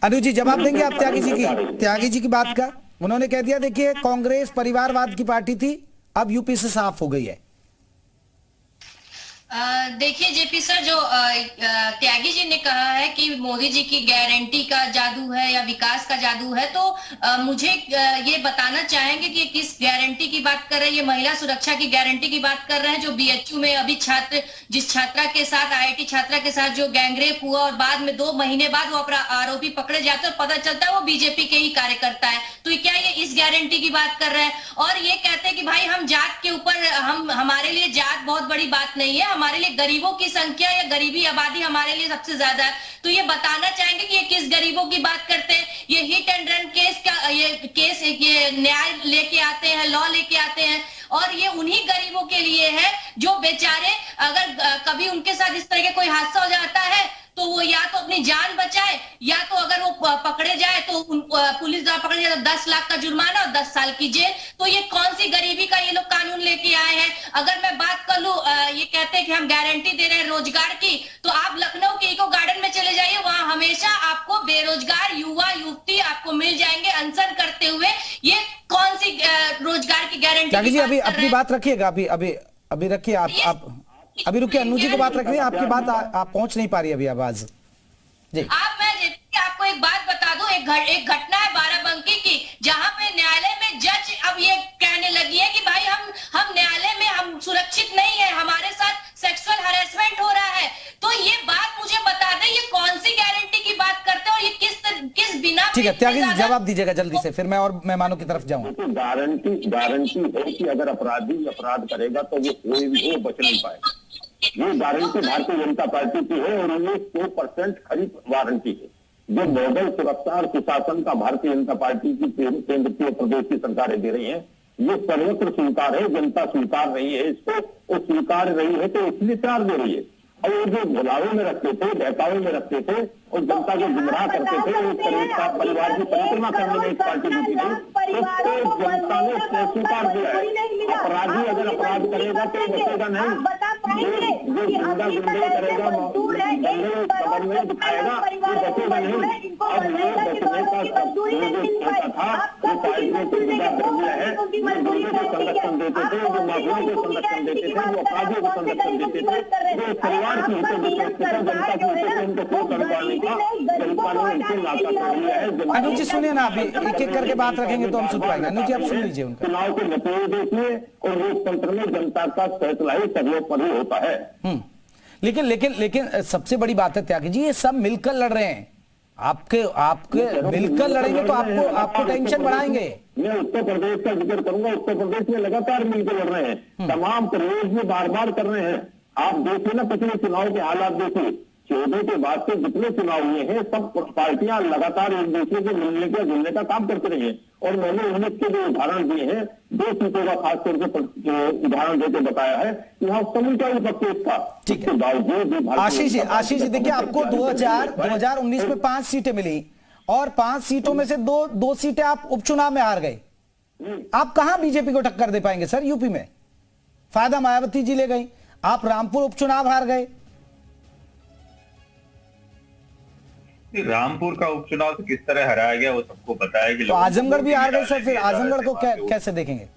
अनु जी जवाब देंगे आप त्यागी जी की बात का? उन्होंने कह दिया देखिए कांग्रेस परिवारवाद की पार्टी थी, अब यूपी से साफ हो गई है। देखिए जेपी सर, जो त्यागी जी ने कहा है कि मोदी जी की गारंटी का जादू है या विकास का जादू है, तो मुझे ये बताना चाहेंगे कि किस गारंटी की बात कर रहे हैं। ये महिला सुरक्षा की गारंटी की बात कर रहे हैं, जो बीएचयू में अभी जिस छात्रा के साथ, आईआईटी छात्रा के साथ जो गैंगरेप हुआ और बाद में 2 महीने बाद वो आरोपी पकड़े जाते और पता चलता है वो बीजेपी के ही कार्यकर्ता है। तो क्या ये इस गारंटी की बात कर रहे हैं? और ये कहते हैं कि भाई हम जात के ऊपर, हमारे लिए जात बहुत बड़ी बात नहीं है, हमारे लिए गरीबों की संख्या या गरीबी आबादी हमारे लिए सबसे ज्यादा है। तो ये बताना चाहेंगे कि ये किस गरीबों की बात करते हैं? ये हिट एंड रन केस का ये न्याय लेके आते हैं, लॉ लेके आते हैं, और ये उन्हीं गरीबों के लिए है जो बेचारे अगर कभी उनके साथ इस तरह का कोई हादसा हो जाता है तो वो या तो अपनी जान बचाए, या तो अगर वो पकड़े जाए तो पुलिस द्वारा पकड़े जाए तो 10 लाख का जुर्माना और 10 साल की जेल। तो ये कौन सी गरीबी का ये लोग कानून लेके आए हैं? अगर मैं बात कर लूं, ये कहते हैं कि हम गारंटी दे रहे हैं रोजगार की, तो आप लखनऊ के इको गार्डन में चले जाइए, वहां हमेशा आपको बेरोजगार युवा युवती आपको मिल जाएंगे अनशन करते हुए। ये कौन सी रोजगार की गारंटी? जी अभी अपनी बात रखिएगा, अभी रखिए आप अभी रुकिए, अनु जी को बात रख रही है, आपकी बात आप पहुंच नहीं पा रही अभी आवाज जी। मैं आपको एक बात बता दूं, एक घटना है बाराबंकी की, जहां पे न्यायालय में जज अब ये कहने लगी है कि भाई हम न्यायालय में हम सुरक्षित नहीं है, हमारे साथ सेक्सुअल हरेसमेंट हो रहा है। तो ये बात मुझे बता दें, ये कौन सी गारंटी की बात करते हैं और ये किस बिना? ठीक है त्यागी जी जवाब दीजिएगा जल्दी से, फिर मैं और मेहमानों की तरफ जाऊं। तो गारंटी है कि अगर अपराधी अपराध करेगा तो वो कोई भी वो बच नहीं पाएगा। ये गारंटी भारतीय जनता पार्टी की है और ये 100% खरी वारंटी है। जो मॉडल सुरक्षा और सुशासन का भारतीय जनता पार्टी की केंद्रीय प्रदेश की सरकारें दे रही हैं, ये सर्वत्र स्वीकार है, जनता स्वीकार रही है इसको, वो स्वीकार रही है तो इसलिए प्यार दे रही है। और वो जो भुलावे में रखते थे, बहकावे में रखते थे और जनता को गुमराह करते थे, उस तरह का परिवार की परिक्रमा करने में एक पार्टी जुटी थी, उसको जनता ने स्वीकार दिया है। अपराधी अगर अपराध करेगा तो बचेगा नहीं, जो गुंडा गुंडे करेगा, कबर में दिखाएगा, वो बचेगा नहीं। अब ये बचने का सोचा था, वो पार्टी ने सुविधा कर दिया है, जो गुंडे को संरक्षण देते थे, जो माफियाओं को संरक्षण देते थे, वो अपराधियों को संरक्षण देते थे, जो परिवार की हितों को सोचते थे, जनता की हितों को उनको शो कर पाने का जनता ने इनसे नाता कर लिया है। अनु जी सुनिए ना, अभी एक एक करके बात रखेंगे तो हम सुन पाएंगे। अनु जी आप सुन लीजिए उनका। चुनाव के नतीजे देखिए और लोकतंत्र में जनता का फैसला ही सर्वोपरि होता है। लेकिन सबसे बड़ी बात है त्यागी जी, ये सब मिलकर लड़ रहे हैं, आपके मिलकर लड़ेंगे तो आपको टेंशन बढ़ाएंगे। मैं उत्तर प्रदेश का जिक्र करूंगा, उत्तर प्रदेश में लगातार मिलकर लड़ रहे हैं, तमाम प्रदेश में बार बार कर रहे हैं। आप देखिए ना पिछले चुनाव के हालात देखिए, 14 के बाद से जितने चुनाव हुए हैं सब पार्टियां लगातार एक दूसरे से मिलने का जुलने का काम करते रही हैं। और मैंने उन्नीस के जो उदाहरण दिए हैं, 2 सीटों का खास करके उदाहरण देकर बताया है कि वहां समूचा विपक्ष था। ठीक है बावजूद आशीष जी देखिए, आपको 2019 में 5 सीटें मिली और 5 सीटों में से दो सीटें आप उपचुनाव में हार गए। आप कहां बीजेपी को टक्कर दे पाएंगे सर? यूपी में फायदा मायावती जी ले गई, आप रामपुर उपचुनाव हार गए। रामपुर का उपचुनाव तो किस तरह हराया गया वो सबको पता है कि तो आजमगढ़ भी हार गए सर, फिर आजमगढ़ को कैसे देखेंगे?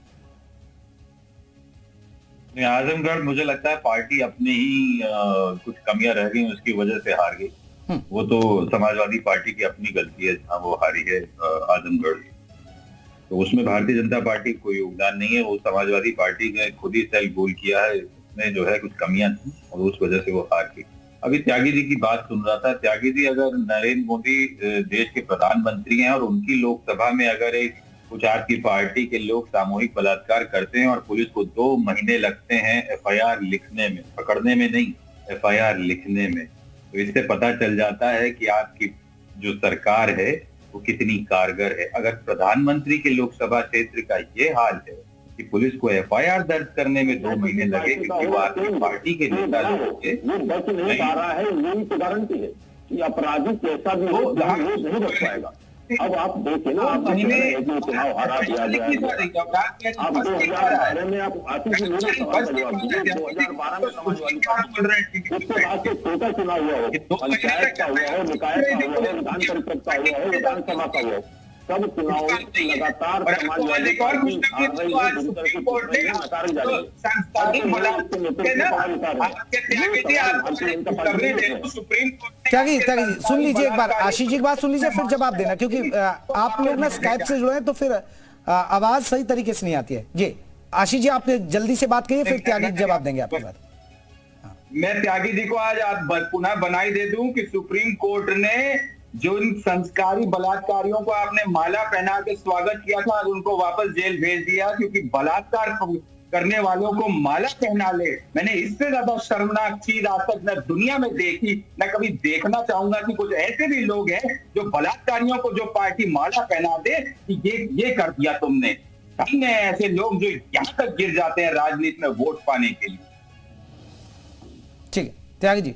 आजमगढ़ मुझे लगता है पार्टी अपने ही कुछ कमियां रह गई उसकी वजह से हार गई। वो तो समाजवादी पार्टी की अपनी गलती है जहां वो हारी है आजमगढ़, तो उसमें भारतीय जनता पार्टी कोई योगदान नहीं है। वो समाजवादी पार्टी ने खुद ही सेल्फ गोल किया है, उसमें जो है कुछ कमियां थी और उस वजह से वो हार गई। अभी त्यागी जी की बात सुन रहा था, त्यागी जी अगर नरेंद्र मोदी देश के प्रधानमंत्री हैं और उनकी लोकसभा में अगर एक कुछ आपकी पार्टी के लोग सामूहिक बलात्कार करते हैं और पुलिस को 2 महीने लगते हैं एफआईआर लिखने में, पकड़ने में नहीं, एफआईआर लिखने में, तो इससे पता चल जाता है कि आपकी जो सरकार है वो कितनी कारगर है। अगर प्रधानमंत्री के लोकसभा क्षेत्र का ये हाल है कि पुलिस को एफआईआर दर्ज करने में 2 महीने लगे क्योंकि वो आपकी पार्टी के नेता लोग थे, वो बच नहीं पा रहा है, यही तो गारंटी है कि अपराधी कैसा भी हो नहीं बच पाएगा। अब आप देखिए ना, आप चुनाव हारा दिया गया। आप 2012 में आप आती थी, मेरे सवाल का जवाब दीजिए। 2012 में समाजवादी पार्टी, उसके बाद से छोटा चुनाव हुआ हो, पंचायत का हुआ हो, निकाय का हुआ हो, विधान परिषद का हुआ हो, विधानसभा का हुआ हो, सब चुनाव लगातार समाजवादी पार्टी हार रही है, बुरी तरह से नकारी जा रही है। त्यागी जी सुन लीजिए एक बार, आशीष जी की बात सुन लीजिए फिर जवाब देना, क्योंकि आप लोग ना स्काइप से जुड़े हैं तो फिर आवाज सही तरीके से नहीं आती है। जी आशीष जी, आप जल्दी से बात करिए, फिर त्यागी जवाब देंगे आपकी बात। मैं त्यागी जी को आज पुनः बनाई दे दूं कि सुप्रीम कोर्ट ने जो इन संस्कारी बलात्कारियों को आपने माला पहना के स्वागत किया था, उनको वापस जेल भेज दिया, क्योंकि बलात्कार करने वालों को माला पहना ले, मैंने इससे ज्यादा शर्मनाक चीज आज तक न दुनिया में देखी, न कभी देखना चाहूंगा कि कुछ ऐसे भी लोग हैं जो बलात्कारियों को जो पार्टी माला पहना दे कि ये कर दिया तुमने। कहीं ऐसे लोग जो यहां तक गिर जाते हैं राजनीति में वोट पाने के लिए। ठीक है त्यागी जी।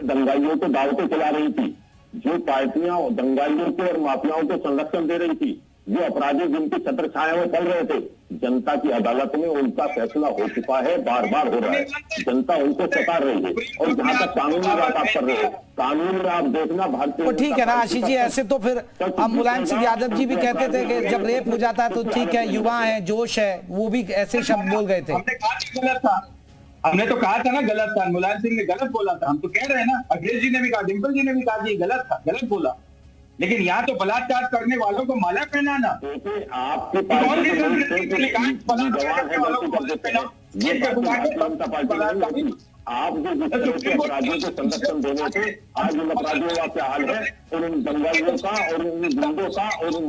दंगाइयों को दावतें चला रही थी, जो पार्टियां दंगाइयों को और माफियाओं को संरक्षण दे रही थी, जो अपराधी जिनकी छत्र छाया में चल रहे थे, जनता की अदालत में उनका फैसला हो चुका है, बार बार हो रहा है, जनता उनको सता रही है। और जहां तक कानून की बात आप कर रहे हो, कानून में आप देखना भारतीय, ठीक है ना आशीष जी, ऐसे तो फिर अब मुलायम सिंह यादव जी भी कहते थे कि जब रेप हो जाता है तो ठीक है, युवा है, जोश है, वो भी ऐसे शब्द बोल गए थे। हमने तो कहा था ना गलत था, मुलायम सिंह ने गलत बोला था, हम तो कह रहे हैं ना, अखिलेश जी ने भी कहा, डिम्पल जी ने भी कहा जी गलत था, गलत बोला। लेकिन यहाँ तो बलात्कार करने वालों को माला पहनाना, आपकी आप जो अपराधियों को संरक्षण देने थे, आज उन अपराधियों का क्या हाल है, और उन दंगाइयों का और उन गुंडों का और उन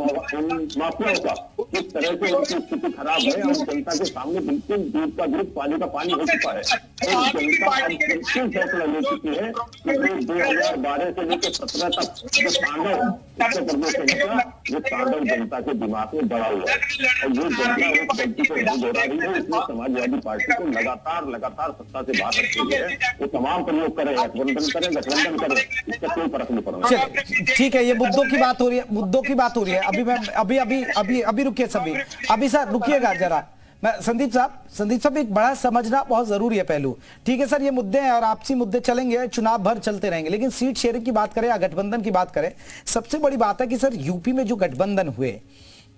माफियाओं का किस तरह से उनकी स्थिति खराब है, और जनता के सामने बिल्कुल दूध का दूध पानी का पानी हो चुका है। और जनता अब बिल्कुल फैसला ले चुकी है कि 2012 से लेकर 17 तक जो तांडव उत्तर प्रदेश में था, वो तांडव जनता के दिमाग में बड़ा हुआ है, और ये जनता उस गलती को नहीं दोहरा रही है। इसलिए समाजवादी पार्टी को लगातार सत्ता से बाहर रखते हुए वो तमाम प्रयोग करें, गठबंधन करें, इसका कोई फर्क नहीं पड़ना। ठीक है, ये मुद्दों की बात हो रही है, अभी मैं अभी रुकिए सभी, अभी सर रुकिएगा जरा, मैं संदीप साहब एक बड़ा समझना बहुत जरूरी है पहलू। ठीक है सर, ये मुद्दे हैं और आपसी मुद्दे चलेंगे, चुनाव भर चलते रहेंगे, लेकिन सीट शेयरिंग की बात करें या गठबंधन की बात करें, सबसे बड़ी बात है कि सर यूपी में जो गठबंधन हुए,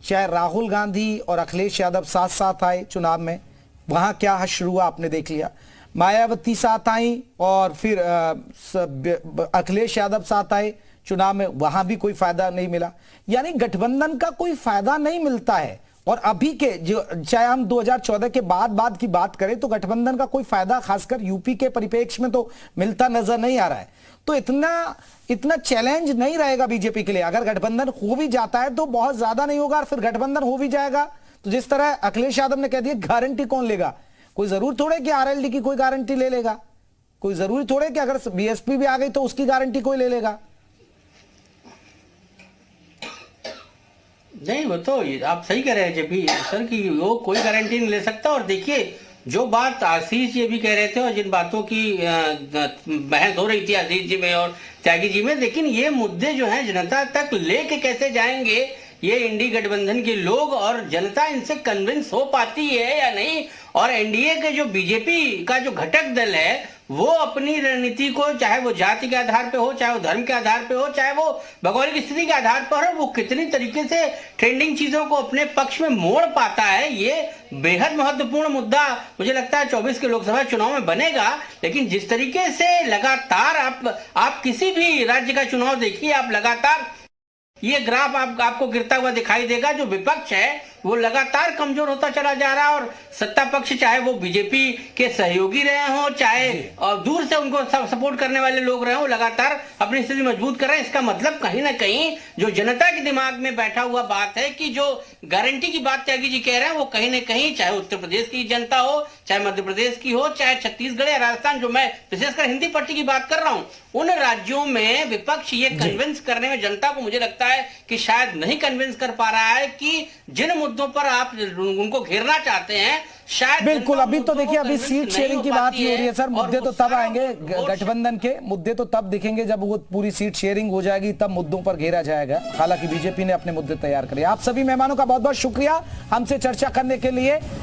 चाहे राहुल गांधी और अखिलेश यादव साथ साथ आए चुनाव में, वहां क्या हश्र हुआ आपने देख लिया, मायावती साथ आई और फिर अखिलेश यादव साथ आए चुनाव में, वहां भी कोई फायदा नहीं मिला। यानी गठबंधन का कोई फायदा नहीं मिलता है। और अभी के जो, चाहे हम 2014 के बाद की बात करें, तो गठबंधन का कोई फायदा खासकर यूपी के परिप्रेक्ष्य में तो मिलता नजर नहीं आ रहा है। तो इतना चैलेंज नहीं रहेगा बीजेपी के लिए। अगर गठबंधन हो भी जाता है तो बहुत ज्यादा नहीं होगा, और फिर गठबंधन हो भी जाएगा तो जिस तरह अखिलेश यादव ने कह दिया, गारंटी कौन लेगा? कोई जरूर थोड़े कि आरएलडी की कोई गारंटी ले लेगा, कोई जरूरी थोड़े कि अगर बीएसपी भी आ गई तो उसकी गारंटी कोई ले लेगा। नहीं, वो तो आप सही कह रहे हैं जेपी सर कि वो कोई गारंटी नहीं ले सकता। और देखिए, जो बात आशीष जी भी कह रहे थे और जिन बातों की बहस हो रही थी आशीष जी में और त्यागी जी में, लेकिन ये मुद्दे जो हैं जनता तक लेके कैसे जाएंगे ये इंडी गठबंधन के लोग, और जनता इनसे कन्विंस हो पाती है या नहीं, और एनडीए के जो बीजेपी का जो घटक दल है वो अपनी रणनीति को, चाहे वो जाति के आधार पे हो, चाहे वो धर्म के आधार पे हो, चाहे वो भौगोलिक स्थिति के आधार पर हो, वो कितनी तरीके से ट्रेंडिंग चीजों को अपने पक्ष में मोड़ पाता है, ये बेहद महत्वपूर्ण मुद्दा मुझे लगता है 24 के लोकसभा चुनाव में बनेगा। लेकिन जिस तरीके से लगातार आप किसी भी राज्य का चुनाव देखिए, आप लगातार ये ग्राफ आपको गिरता हुआ दिखाई देगा। जो विपक्ष है वो लगातार कमजोर होता चला जा रहा है, और सत्ता पक्ष चाहे वो बीजेपी के सहयोगी रहे हों, चाहे और दूर से उनको सपोर्ट करने वाले लोग रहे हों, लगातार अपनी स्थिति मजबूत कर रहे हैं। इसका मतलब कहीं ना कहीं जो जनता के दिमाग में बैठा हुआ बात है कि जो गारंटी की बात त्यागी जी कह रहे हैं, वो कहीं ना कहीं चाहे उत्तर प्रदेश की जनता हो, चाहे मध्य प्रदेश की हो, चाहे छत्तीसगढ़ या राजस्थान, जो मैं विशेषकर हिंदी पट्टी की बात कर रहा हूं, उन राज्यों में विपक्ष ये कन्विंस करने में जनता को मुझे लगता है कि शायद नहीं कन्विंस कर पा रहा है कि जिन मुद्दों पर आप उनको घेरना चाहते हैं, शायद बिल्कुल। अभी तो देखिए, अभी सीट शेयरिंग की बात ही हो रही है सर। मुद्दे तो तब आएंगे, गठबंधन के मुद्दे तो तब दिखेंगे जब वो पूरी सीट शेयरिंग हो जाएगी, तब मुद्दों पर घेरा जाएगा। हालांकि बीजेपी ने अपने मुद्दे तैयार करे। आप सभी मेहमानों का बहुत बहुत शुक्रिया हमसे चर्चा करने के लिए।